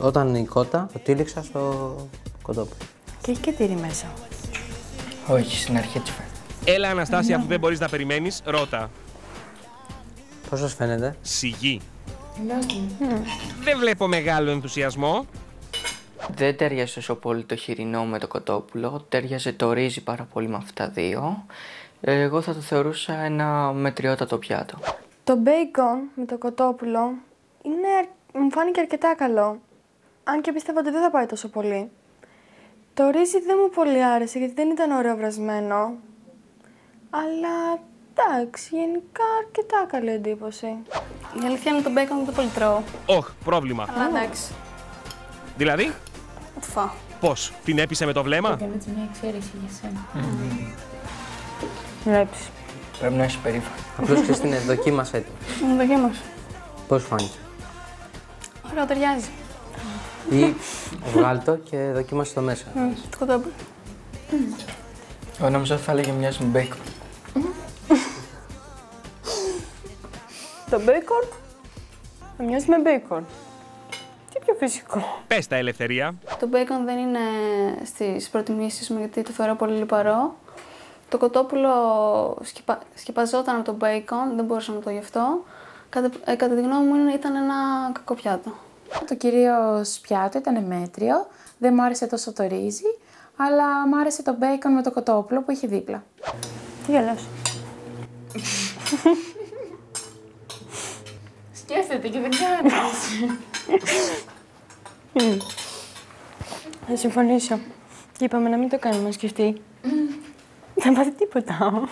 Όταν η κότα το τύλιξα στο κοτόπουλο. Και έχει και τύρι μέσα. Όχι, στην αρχή έτσι φαίνεται. Έλα, Αναστάσια, αφού δεν μπορείς να περιμένεις, ρώτα. Πώς σας φαίνεται? Σιγή. Δεν βλέπω μεγάλο ενθουσιασμό. Δεν ταιριάζει τόσο πολύ το χοιρινό με το κοτόπουλο. Ταιριάζει το ρύζι πάρα πολύ με αυτά τα δύο. Εγώ θα το θεωρούσα ένα μετριότατο πιάτο. Το μπέικον με το κοτόπουλο μου φάνηκε αρκετά καλό. Αν και πίστευα ότι δεν θα πάει τόσο πολύ. Το ρύζι δεν μου πολύ άρεσε γιατί δεν ήταν ωραίο βρασμένο. Αλλά εντάξει, γενικά αρκετά καλή εντύπωση. Η αλήθεια είναι το μπέικον δεν το πολύ τρώω. Όχ, πρόβλημα. Αλλά εντάξει, Δηλαδή, θα το φάω. πώς, την έπεισε με το βλέμμα? Έκανε έτσι μια εξαίρεση για σένα. Βλέπεις. Πρέπει να είσαι περήφανο. Απλώς Χριστίνε, δοκίμασέ το. Το γέμος. Πώς φάνηκε? Ωραίο, ταιριάζει. Ή βγάλ' το και δοκίμασε το μέσα. Το κοτόπουλο. Εγώ νόμιζα ότι θα έλεγε μοιάζει με μπέικον. Το μπέικον θα μοιάζει με μπέικον. Τι πιο φυσικό. Πες τα, Ελευθερία. Το μπέικον δεν είναι στις προτιμήσεις μου γιατί το θεωρώ πολύ λιπαρό. Το κοτόπουλο σκεπαζόταν από το μπέικον, δεν μπορούσα να το γευτώ. Κατά τη γνώμη μου ήταν ένα κακό πιάτο. Το κυρίως πιάτο ήταν μέτριο, δεν μου άρεσε τόσο το ρύζι, αλλά μου άρεσε το μπέικον με το κοτόπουλο που είχε δίπλα. Τι γελάς? Σκέφτεται και δεν κάνει. Θα συμφωνήσω. Και είπαμε να μην το κάνουμε να σκεφτεί. Δεν πάθει τίποτα.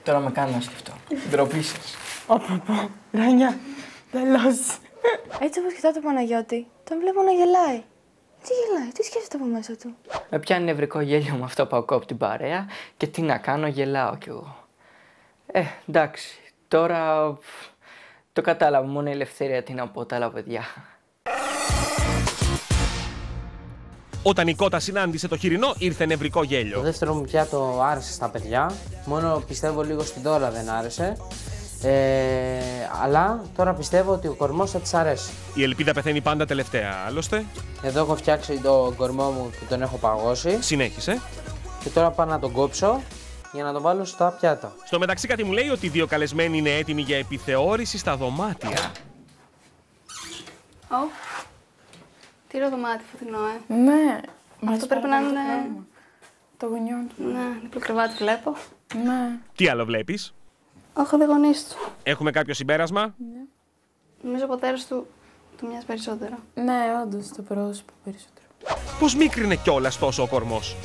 Τώρα με κάνει να σκεφτώ. Ντροπή σας. Ωπωπο, Ράνια, τέλος. Έτσι όπως κοιτάω τον Παναγιώτη, τον βλέπω να γελάει. Τι γελάει, τι σκέφτεται από μέσα του? Με πιάνει νευρικό γέλιο με αυτό που ακούω από την παρέα και τι να κάνω, γελάω κι εγώ. Εντάξει, τώρα το κατάλαβα, μόνο η Ελευθερία τι να πω τα άλλα παιδιά. Όταν η κότα συνάντησε το χοιρινό, ήρθε νευρικό Το γέλιο. δεύτερο μου πιάτο άρεσε στα παιδιά. Μόνο πιστεύω λίγο στην Δώρα δεν άρεσε. Αλλά τώρα πιστεύω ότι ο κορμός θα της αρέσει. Η ελπίδα πεθαίνει πάντα τελευταία, άλλωστε. Εδώ έχω φτιάξει τον κορμό μου και τον έχω παγώσει. Συνέχισε. Και τώρα πάω να τον κόψω για να τον βάλω στα πιάτα. Στο μεταξύ, κάτι μου λέει ότι οι δύο καλεσμένοι είναι έτοιμοι για επιθεώρηση στα δωμάτια. Τι ροδομάτι φωτεινό, Ναι. Αυτό πρέπει να είναι. Το γονιό του. Ναι, διπλό κρεβάτι βλέπω. Ναι. Τι άλλο βλέπεις? Όχι, δεν γονείς του. Έχουμε κάποιο συμπέρασμα? Νομίζω ο πατέρας του μοιάζει περισσότερο. Ναι, όντως το πρόσωπο περισσότερο. Πώς μίκρινε κιόλας τόσο ο κορμός?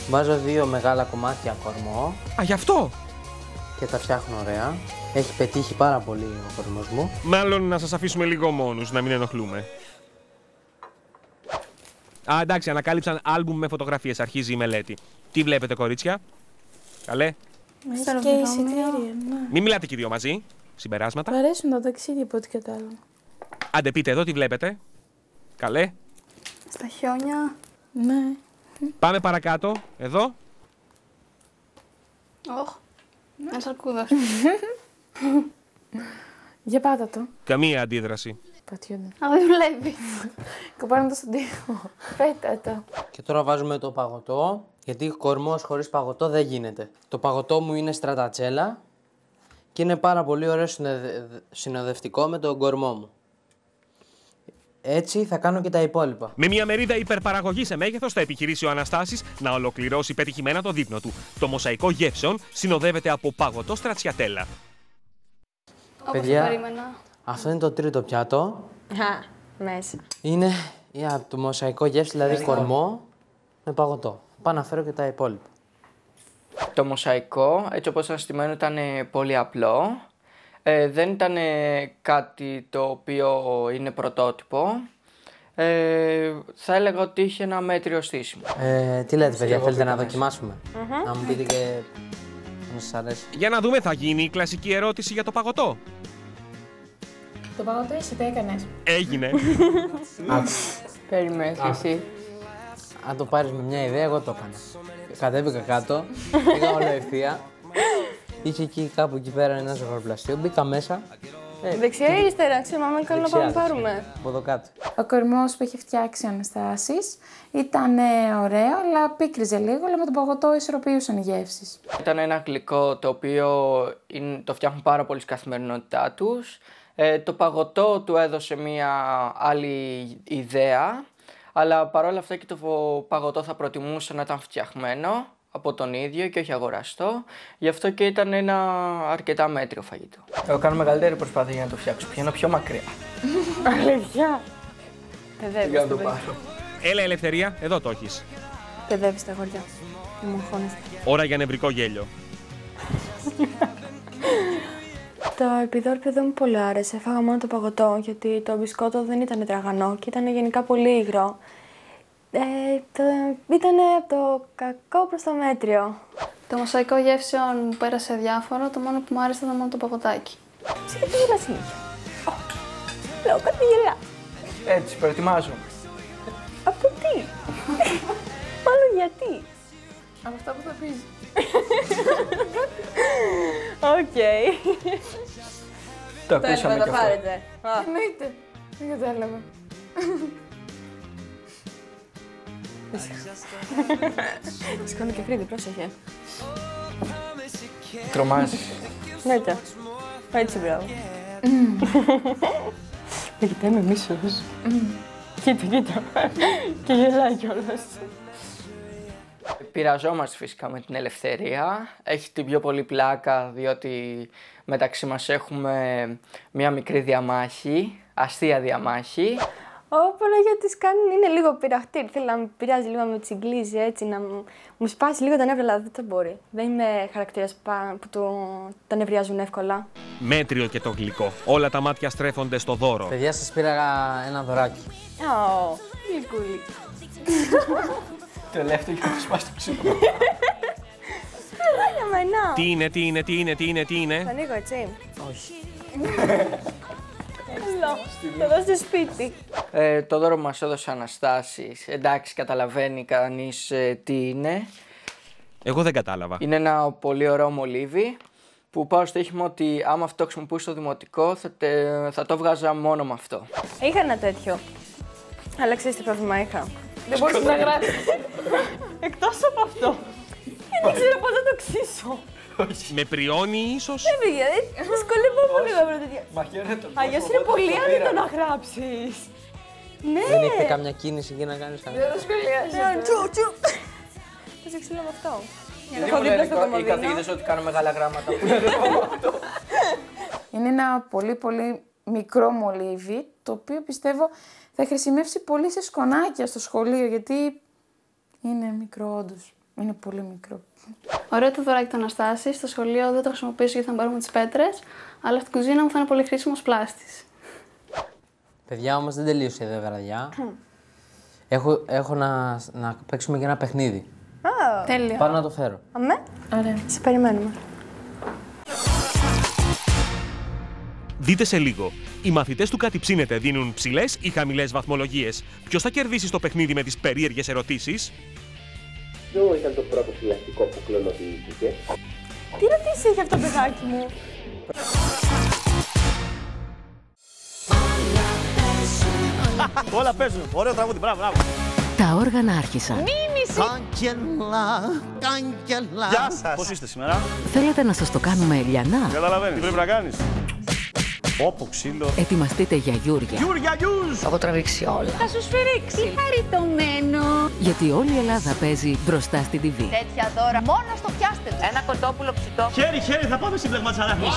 Βάζω 2 μεγάλα κομμάτια κορμό Α, γι' αυτό. και τα φτιάχνω ωραία. Έχει πετύχει πάρα πολύ ο κορμός μου. Μάλλον να σας αφήσουμε λίγο μόνους, να μην ενοχλούμε. Α, εντάξει, ανακάλυψαν άλμπουμ με φωτογραφίες. Αρχίζει η μελέτη. Τι βλέπετε, κορίτσια? Καλέ. Έχει και εισιτήρια, ναι. Μην μιλάτε και οι δύο μαζί. Συμπεράσματα. Μ' αρέσουν τα ταξίδια από ό,τι κατάλαβα. Άντε, πείτε εδώ τι βλέπετε. Καλέ. Στα χιόνια. Ναι. Πάμε παρακάτω. Εδώ. Όχ. Ένας αρκούδας. Για πάτα το. Καμία αντίδραση. Πατιόντα. Α, δεν βλέπει. Κοπάνε το στον τοίχο. Πέτα το. Και τώρα βάζουμε το παγωτό, γιατί κορμός χωρίς παγωτό δεν γίνεται. Το παγωτό μου είναι στρατατσέλα και είναι πάρα πολύ ωραίο συνοδευτικό με τον κορμό μου. Έτσι θα κάνω και τα υπόλοιπα. Με μια μερίδα υπερπαραγωγή σε μέγεθος θα επιχειρήσει ο Αναστάσης να ολοκληρώσει πετυχημένα το δείπνο του. Το μοσαϊκό γεύσεων συνοδεύεται από παγωτό στρατσιατέλα. Όπως το Παιδιά, περίμενα. αυτό είναι το τρίτο πιάτο. Μέσα. Είναι το μοσαϊκό γεύση, δηλαδή κορμό με παγωτό. Πάω να φέρω και τα υπόλοιπα. Το μοσαϊκό, έτσι όπως ήταν στημένο, ήταν πολύ απλό. Δεν ήταν κάτι το οποίο είναι πρωτότυπο. Θα έλεγα ότι είχε ένα μέτριο στήσιμο. Τι λέτε, παιδιά, θέλετε να δοκιμάσουμε? Να μου πείτε και αν σας αρέσει. Για να δούμε, θα γίνει η κλασική ερώτηση για το παγωτό. Το παγωτό εσύ τι έκανες? Έγινε. Περιμένεις και εσύ. Αν το πάρεις με μια ιδέα, εγώ το έκανα. Κατέβηκα κάτω, πήγα όλο ευθεία. Είχε εκεί κάπου εκεί πέρα ένα ζαχαροπλαστείο, μπήκα μέσα Δεξιά ή αριστερά, ξέρω, άμα είναι καλό να πάμε να πάρουμε. Από εδώ κάτω. Ο κορμός που είχε φτιάξει ο Αναστάσης ήταν ωραίο, αλλά πίκριζε λίγο, αλλά με το παγωτό ισορροπιούσαν οι γεύσεις. Ήταν ένα γλυκό το οποίο το φτιάχνουν πάρα πολύ στην καθημερινότητά τους. Το παγωτό του έδωσε μια άλλη ιδέα, αλλά παρόλα αυτά και το παγωτό θα προτιμούσα να ήταν φτιαχμένο από τον ίδιο και όχι αγοραστό. Γι' αυτό και ήταν ένα αρκετά μέτριο φαγητό. Εγώ κάνω μεγαλύτερη προσπάθεια για να το φτιάξω. Πηγαίνω πιο μακριά. Αλήθεια. Παιδεύεις Για να το το παιδί. πάρω. Έλα, Ελευθερία, εδώ το έχεις. Παιδεύεις τα αγόρια. Μην μου αγχώνεστε. Ώρα για νευρικό γέλιο. Το επιδόρπιο δεν μου πολύ άρεσε. Φάγα μόνο το παγωτό, γιατί το μπισκότο δεν ήταν τραγανό και ήταν γενικά πολύ υγρό. Ήταν από το κακό προς το μέτριο. Το μοσαϊκό γεύσεων πέρασε διάφορο, το μόνο που μου άρεσε ήταν μόνο το παγωτάκι. Γιατί γελά συνέχεια. Λέω κάτι γελά. Έτσι, προετοιμάζω. Από τι. Μάλλον γιατί. Από αυτά που θα πεις. Οκ. Το ακούσαμε και αυτό. πάρετε. Εννοείται. Δεν κατάλαβα. Σκόνη και φρύδι, πρόσεχε. Τρομάζει. Ναι, έτσι, μπράβο. Με κοιτάει με μίσος. Κοίτα. Και γελάει κιόλας. Πειραζόμαστε φυσικά με την Ελευθερία. Έχει την πιο πολύ πλάκα, διότι μεταξύ μας έχουμε μια μικρή διαμάχη, αστεία διαμάχη. Ο Παναγιώτης κάνει, είναι λίγο πειραχτήρ. Θέλει να με πειράζει λίγο, να με τσιγκλίζει έτσι, να μου σπάσει λίγο τα νεύρα, αλλά δεν το μπορεί. Δεν είμαι χαρακτήρας που τα νευριάζουν εύκολα. Μέτριο και το γλυκό. Όλα τα μάτια στρέφονται στο δώρο. Παιδιά, σας πήρα ένα δωράκι. Ω, γλυκούλη. Το ελεύθερο για να σπάσει το ξύλο. Για μένα. Τι είναι. Θα ανοίγω, έτσι. Όχι. Θα δώσω στο σπίτι. Το δώρο που μας έδωσε ο Αναστάσης, εντάξει, καταλαβαίνει κανείς τι είναι. Εγώ δεν κατάλαβα. Είναι ένα πολύ ωραίο μολύβι που πάω στο στοίχημα ότι άμα αυτό χρησιμοποιούσα στο δημοτικό θα το βγάζα μόνο με αυτό. Είχα ένα τέτοιο. Αλλά ξέρεις τι πρόβλημα είχα. Δεν μπορείς να γράψεις. Εκτός από αυτό. Δεν ξέρω πώς να το ξύσω. Με πριόνι ίσως. Δεν πήγε, δυσκολεύομαι λίγο με τέτοια. Μαχαίρετο. Αλλιώς είναι πολύ άνετο να γράψεις. Ναι. Δεν έχετε καμιά κίνηση εκεί να κάνεις κανένα. Δεν το σχολιάζεις. Τσου. Θα σε ξύλω με αυτό. Έχω δίπλα στο Οι κομμωδίνο. καθηγητές ότι κάνω μεγάλα γράμματα. Είναι ένα πολύ πολύ μικρό μολύβι, το οποίο πιστεύω θα χρησιμεύσει πολύ σε σκονάκια στο σχολείο, γιατί είναι μικρό όντως. Είναι πολύ μικρό. Ωραίο το δωράκι του Αναστάση. Στο σχολείο δεν το χρησιμοποιήσω γιατί θα πάρουμε τις πέτρες, αλλά στην κουζίνα μου θα είναι πολύ χρήσιμος πλάστης. Παιδιά, όμως δεν τελείωσε εδώ η βραδιά. Έχω να παίξουμε και ένα παιχνίδι. Τέλεια. Πάω να το φέρω. Αμέ. Ωραία. Σε περιμένουμε. Δείτε σε λίγο. Οι μαθητές του Κάτι Ψήνεται δίνουν ψηλές ή χαμηλές βαθμολογίες. Ποιος θα κερδίσει στο παιχνίδι με τις περίεργες ερωτήσεις? Ποιο ήταν το πρώτο συλλαστικό που κλωνοποιήθηκε? Τι ρωτήσεις έχει αυτό το παιδάκι μου? Όλα παίζουν. Ωραίο τραγούδι. Μπράβο. Τα όργανα άρχισαν. Κάγκελα. Γεια σας. Πώς είστε σήμερα? Θέλετε να σας το κάνουμε λιανά? Καταλαβαίνεις. Τι πρέπει να κάνεις?Όπο ξύλο. Ετοιμαστείτε για γιούρια. Γιούρια γιους. Θα τραβήξει όλα. Θα σου σφυρίξει. Τι χαριτωμένο. Γιατί όλη η Ελλάδα παίζει μπροστά στην TV. Τέτοια δώρα. Μόνο στο πιάστε του. Ένα κοτόπουλο ψητό. Χέρι, θα πάμε σύμπλεγμα της Αράχνης.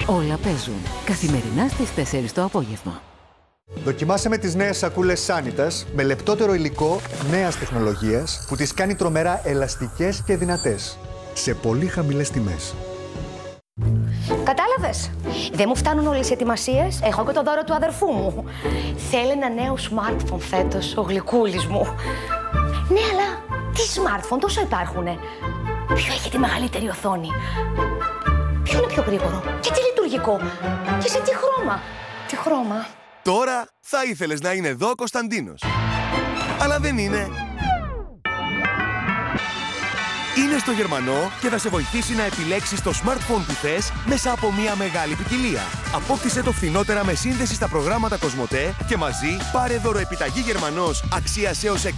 Όλα παίζουν. Καθημερινά στις 4 το απόγευμα. Δοκιμάσαμε τις νέες σακούλες Sanitas με λεπτότερο υλικό νέας τεχνολογίας που τις κάνει τρομερά ελαστικές και δυνατές. Σε πολύ χαμηλές τιμές. Κατάλαβες. Δεν μου φτάνουν όλες οι ετοιμασίες. Έχω και το δώρο του αδερφού μου. Θέλει ένα νέο smartphone φέτος, ο γλυκούλης μου. Ναι, αλλά τι smartphone, τόσο υπάρχουνε. Ποιο έχει τη μεγαλύτερη οθόνη? Ποιο είναι πιο γρήγορο και τι λειτουργικό? Και σε τι χρώμα? Τι χρώμα? Τώρα θα ήθελες να είναι εδώ ο Κωνσταντίνος. Αλλά δεν είναι. είναι στο Γερμανό και θα σε βοηθήσει να επιλέξεις το smartphone που θες μέσα από μια μεγάλη ποικιλία. Απόκτησε το φθηνότερα με σύνδεση στα προγράμματα Κοσμοτέ και μαζί πάρε δωροεπιταγή Γερμανός αξίας έως 150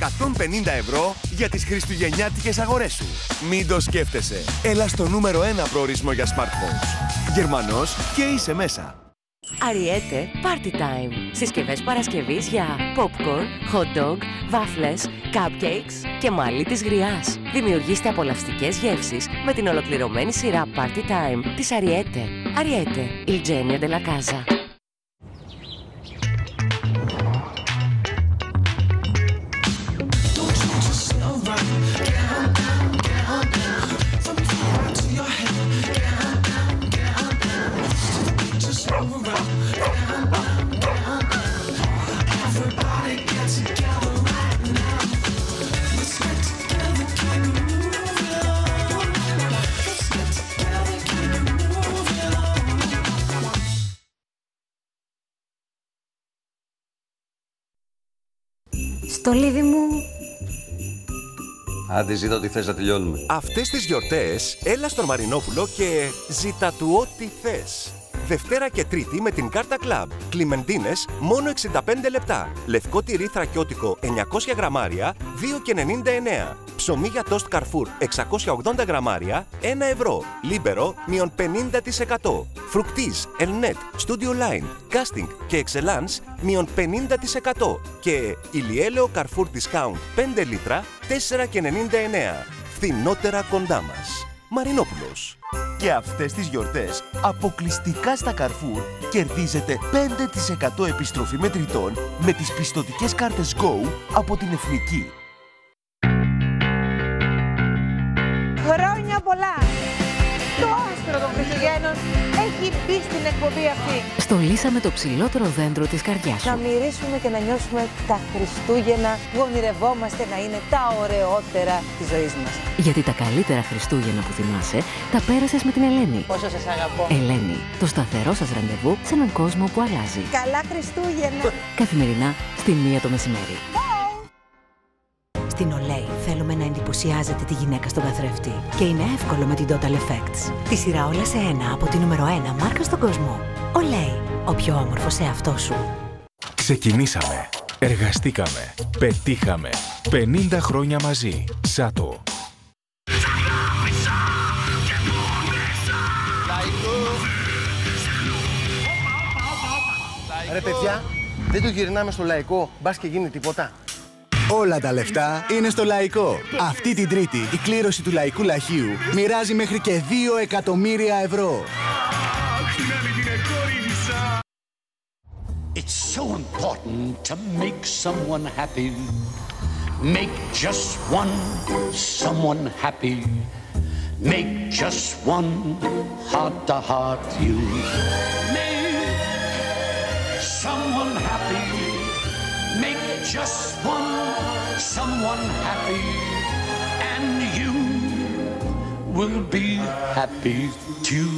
ευρώ για τις χριστουγεννιάτικες αγορές σου. Μην το σκέφτεσαι. Έλα στο νούμερο 1 προορισμό για smartphones. Γερμανός και είσαι μέσα. Αριέτε Party Time. Συσκευές Παρασκευής για popcorn, hot dog, βάφλες, cupcakes και μαλλί της γριάς. Δημιουργήστε απολαυστικές γεύσεις με την ολοκληρωμένη σειρά Party Time της Αριέτε. Αριέτε, il genio della casa. Στολίδι μου. Άντε ζήτα ό,τι θες να τελειώνουμε. Αυτές τις γιορτές, έλα στον Μαρινόπουλο και ζήτα του ό,τι θες. Δευτέρα και Τρίτη με την κάρτα Club. Κλιμεντίνες, μόνο 65 λεπτά. Λευκό τυρί θρακιώτικο 900 γραμμάρια, 2,99. Ψωμί για τόστ Carrefour 680 γραμμάρια, 1 ευρώ. Λίμπερο, μείον 50%. Φρουκτίζ, Elnet, Studio Line, Casting και Excellence, μείον 50%. Και ηλιέλαιο Carrefour Discount 5 λίτρα, 4,99. Φθηνότερα κοντά μας. Μαρινόπουλος. Και αυτές τις γιορτές, αποκλειστικά στα Carrefour, κερδίζετε 5% επιστροφή μετρητών με τις πιστωτικές κάρτες Go από την Εθνική. Χρόνια πολλά! Το άστρο των Χριστουγέννων έχει μπει στην εκπομπή αυτή. Στολίσαμε το ψηλότερο δέντρο της καρδιάς σου. Να μυρίσουμε και να νιώσουμε τα Χριστούγεννα που ονειρευόμαστε να είναι τα ωραιότερα της ζωής μας. Γιατί τα καλύτερα Χριστούγεννα που θυμάσαι τα πέρασες με την Ελένη. Πόσο σας αγαπώ. Ελένη, το σταθερό σας ραντεβού σε έναν κόσμο που αλλάζει. Καλά Χριστούγεννα. Καθημερινά στη 1 το μεσημέρι. Στην Olay θέλουμε να εντυπωσιάζετε τη γυναίκα στον καθρέφτη. Και είναι εύκολο με την Total Effects. Τη σειρά όλα σε ένα από τη νούμερο 1 μάρκα στον κόσμο. Olay, ο πιο όμορφος εαυτός σου. Ξεκινήσαμε. Εργαστήκαμε. Πετύχαμε. 50 χρόνια μαζί. Σάτο. Ρε παιδιά, δεν το γυρνάμε στο λαϊκό, μπας και γίνει τίποτα. Όλα τα λεφτά είναι στο Λαϊκό. Αυτή την Τρίτη η κλήρωση του Λαϊκού Λαχείου μοιράζει μέχρι και 2 εκατομμύρια ευρώ. It's so important to make someone happy. Make just one someone happy. Make just one heart-to-heart you. Make someone happy. Make just one someone happy. And you will be happy too.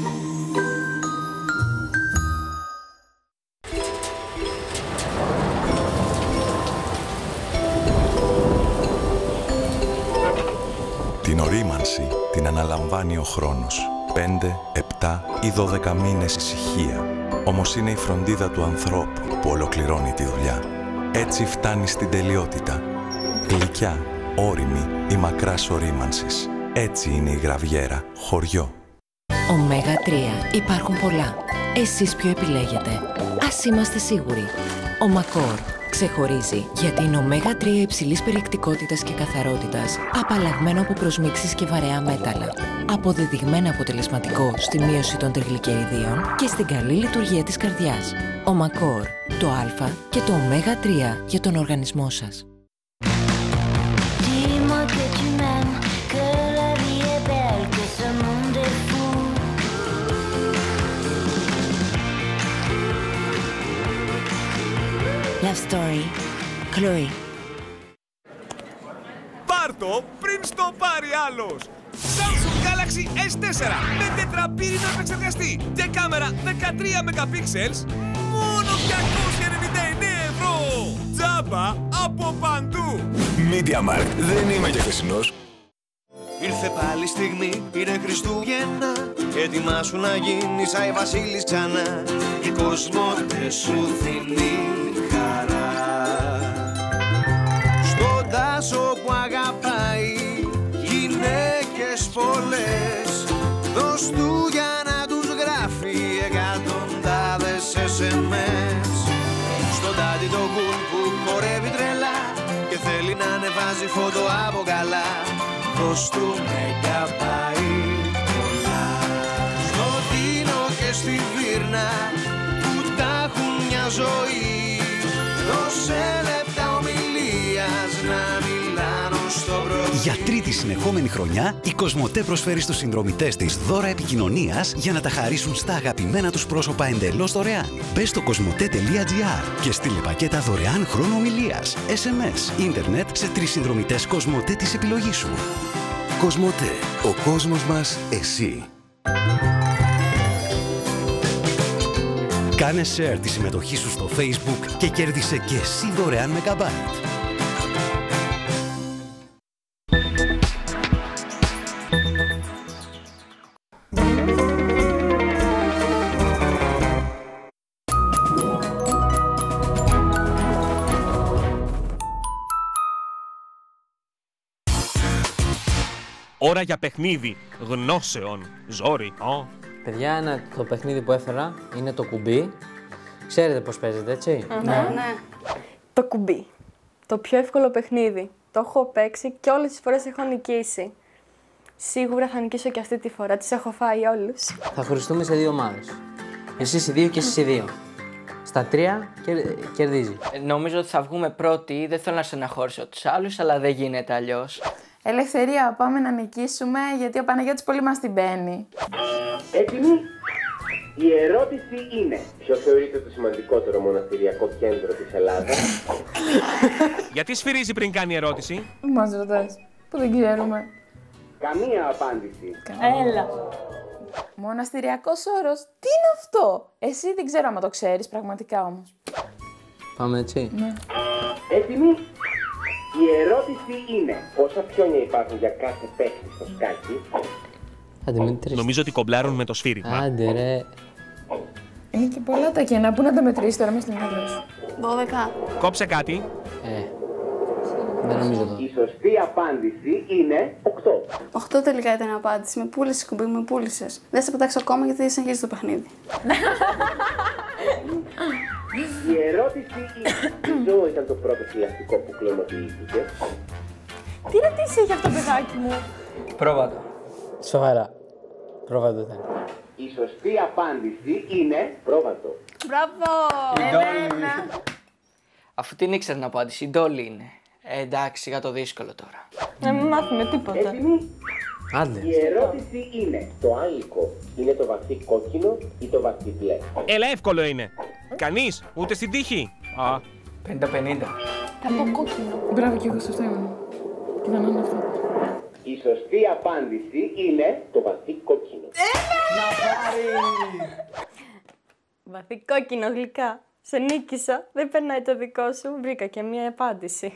Την ορίμανση την αναλαμβάνει ο χρόνος. 5, 7 ή 12 μήνες ησυχία. Όμως είναι η φροντίδα του ανθρώπου που ολοκληρώνει τη δουλειά. Έτσι φτάνει στην τελειότητα. Γλυκιά, όριμη ή μακράς ορίμανσης. Έτσι είναι η Γραβιέρα, χωριό. Ωμέγα 3. Υπάρχουν πολλά. Εσείς ποιο επιλέγετε? Ας είμαστε σίγουροι. Ο Μακόρ ξεχωρίζει γιατί είναι ωμέγα 3 υψηλής περιεκτικότητας και καθαρότητας, απαλλαγμένο από προσμίξεις και βαρέα μέταλλα. Αποδεδειγμένα αποτελεσματικό στη μείωση των τριγλικεριδίων και στην καλή λειτουργία της καρδιάς. Ο Μακόρ, το Α και το ωμέγα 3 για τον οργανισμό σας. Love Story, Chloe. Πάρτο πριν στο πάρει άλλος. Samsung Galaxy S4 με τετραπύρινο επεξεργαστή και κάμερα 13 MP, μόνο 299 ευρώ. Τζάμπα από παντού. MediaMarkt, δεν είμαι και χθεσινός. Ήρθε Ήρθε πάλι στιγμή, είναι Χριστούγεννα. Ετοιμάσου να γίνεις Άι Βασίλης ξανά. Η Κοσμοτέ σου δίνει χαρά. Στον τάσο που αγαπάει γυναίκες πολλές, δώσ' του για να τους γράφει εκατοντάδες SMS. Στον τάτι το κουλ που χορεύει τρελά και θέλει να ανεβάζει φώτο από καλά, δώσ' του μεγαπάει πολλά. Στο Τίνο και στη Βύρνα που τα έχουν μια ζωή, δώσε λεπτά ομιλίας να μιλάνε στο πρωί. Για τρίτη συνεχόμενη χρονιά, η Κοσμοτέ προσφέρει στους συνδρομητές της δώρα επικοινωνίας για να τα χαρίσουν στα αγαπημένα τους πρόσωπα εντελώς δωρεάν. Μπες στο κοσμοτέ.gr και στείλε πακέτα δωρεάν χρόνο ομιλίας, SMS, ίντερνετ σε 3 συνδρομητές Κοσμοτέ της επιλογής σου. Κοσμοτέ. Ο κόσμος μας, εσύ. Κάνε share τη συμμετοχή σου στο Facebook και κέρδισε και εσύ δωρεάν MB. Ώρα για παιχνίδι γνώσεων. Ζόρι. Παιδιά, το παιχνίδι που έφερα είναι το κουμπί. Ξέρετε πώς παίζεται, έτσι? Ναι. Το κουμπί. Το πιο εύκολο παιχνίδι. Το έχω παίξει και όλες τις φορές έχω νικήσει. Σίγουρα θα νικήσω και αυτή τη φορά. Τις έχω φάει όλους. Θα χωριστούμε σε 2 ομάδες. Εσείς οι 2 και εσείς οι 2. Στα 3 κερδίζει. Νομίζω ότι θα βγούμε πρώτοι. Δεν θέλω να στεναχώρησω τους άλλους, αλλά δεν γίνεται αλλιώς. Ελευθερία, πάμε να νικήσουμε, γιατί ο Παναγιώτης πολύ μας την μπαίνει. Έτοιμοι? Η ερώτηση είναι: ποιο θεωρείται το σημαντικότερο μοναστηριακό κέντρο της Ελλάδας? Γιατί σφυρίζει πριν κάνει ερώτηση? Μας ρωτάς, που δεν ξέρουμε. Καμία απάντηση. Έλα. Μοναστηριακός όρος, τι είναι αυτό? Εσύ δεν ξέρω άμα το ξέρεις πραγματικά όμως. Πάμε έτσι. Ναι. Έτοιμοι? Η ερώτηση είναι: πόσα πιόνια υπάρχουν για κάθε παίκτη στο σκάκι? Νομίζω ότι κομπλάρουν με το σφύριγμα. Άντε ρε. Είναι και πολλά τα κενά. Πού να τα μετρήσεις τώρα μες στην μυαλό σου? 12. Κόψε κάτι. Δεν νομίζω το. Η σωστή απάντηση είναι 8. 8 τελικά ήταν η απάντηση. Με πούλησες κουμπί, με πούλησες. Δεν σε πετάξω ακόμα γιατί συνεχίζει το παιχνίδι. Η ερώτηση είναι: ποιο ήταν το πρώτο θηλαστικό που κλωνοποιήθηκε? Τι ρωτήσεις έχει αυτό, παιδάκι μου? Πρόβατο. Σοβαρά. Πρόβατο ήταν. Η σωστή απάντηση είναι πρόβατο. Μπράβο! Ελένα! Αφού την ήξερα την απάντηση, η Ντόλη είναι. Εντάξει, για το δύσκολο τώρα. Να μην μάθουμε τίποτα. Έτοιμοι? Άντε. Η ερώτηση είναι: το άλικο είναι το βαθύ κόκκινο ή το βαθύ μπλε? Έλα, εύκολο είναι. Κανείς, ούτε στην τύχη. 50-50. Θα πω κόκκινο. Μπράβο, και εγώ σε αυτό ήμουν. Και θα είναι αυτό. Η σωστή απάντηση είναι το βαθύ κόκκινο. Να πάρει! Βαθύ κόκκινο, γλυκά. Σε νίκησα. Δεν περνάει το δικό σου. Βρήκα και μία απάντηση.